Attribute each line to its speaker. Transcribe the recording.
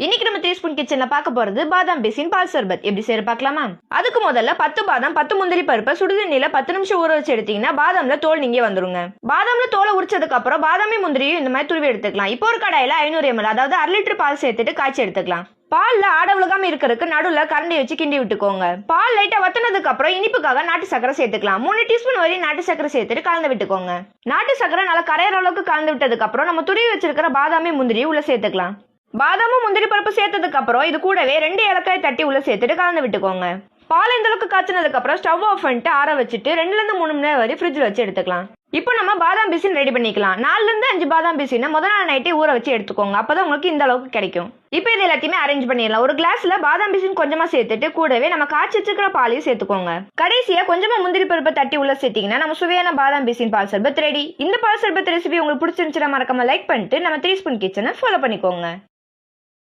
Speaker 1: இன்னைக்கு நம்ம 3 ஸ்பூன் கிச்சன்ல பார்க்க போறது பாதாம் பிசின் பால் சர்பத் எப்படி செய்ய பார்க்கலாமா? அதுக்கு முதல்ல 10 பாதாம் 10 முந்திரி பருப்பை சுடுதண்ணில 10 நிமிஷம் ஊற வச்சு எடுத்தீங்கன்னா பாதாம்ல தோல் நீங்க வந்துருங்க. பாதாம்ல தோலை உரிச்சதுக்கு அப்புறம் பாதாமி முந்திரியும் இந்த மாதிரி துருவி எடுத்துக்கலாம். இப்போ ஒரு கடாயில 500 ml அதாவது 1/2 லிட்டர் பால் சேர்த்துட்டு காய்ச்சி எடுத்துக்கலாம். பால்ல ஆடை உலகாம இருக்கிறதுக்கு நடுவுல கரண்டி வச்சு கிண்டி விட்டுக்கோங்க. பால் லைட்டா வத்தினதுக்கு அப்புறம் இனிப்புக்காக நாட்டு சக்கரை சேர்த்துக்கலாம். 3 டீஸ்பூன் வரை நாட்டு சக்கரை சேர்த்துட்டு கலந்து விட்டுக்கோங்க. நாட்டு சக்கரை நல்லா கரையிற அளவுக்கு கலந்து விட்டதுக்கு அப்புறம் நம்ம துருவி வச்சிருக்கிற பாதாமி முந்திரி உள்ள சேர்த்துக்கலாம். பாதாமும் முந்திரி பருப்பு சேர்த்ததுக்கு அப்புறம் இது கூடவே 2 ஏலக்காய் தட்டி உள்ள சேர்த்துட்டு கலந்து விட்டுக்கோங்க. பால் இந்த அளவுக்கு காய்ச்சினதுக்கு அப்புறம் ஸ்டவ் ஆஃப் பண்ணிட்டு ஆற வச்சுட்டு 2 to 3 மணி நேரம் வரை ஃப்ரிட்ஜில் வச்சு எடுத்துக்கலாம். இப்போ நம்ம பாதாம் பிசின் ரெடி பண்ணிக்கலாம். 4 to 5 பாதாம் பிசினை முதல் நாள் நைட்டே ஊற வச்சு எடுத்துக்கோங்க. அப்பதான் உங்களுக்கு இந்த அளவுக்கு கிடைக்கும். இப்போ இது எல்லாத்தையுமே அரேஞ்ச் பண்ணிடலாம். ஒரு கிளாஸ்ல பாதாம் பிசின் கொஞ்சமா சேர்த்துட்டு கூடவே நம்ம காய்ச்சி வச்சுக்கிற பாலையும் சேர்த்துக்கோங்க. கடைசியா கொஞ்சமா முந்திரி பருப்பை தட்டி உள்ள சேர்த்தீங்கன்னா நம்ம சுவையான பாதாம் பிசின் பால் சர்பத் ரெடி. இந்த பால் சர்பத் ரெசிபி உங்களுக்கு பிடிச்சிருந்துச்சுன்னா மறக்காம லைக் பண்ணிட்டு நம்ம 3 ஸ்பூன் கிச்சனை ஃபாலோ பண்ணிக்கோங்க.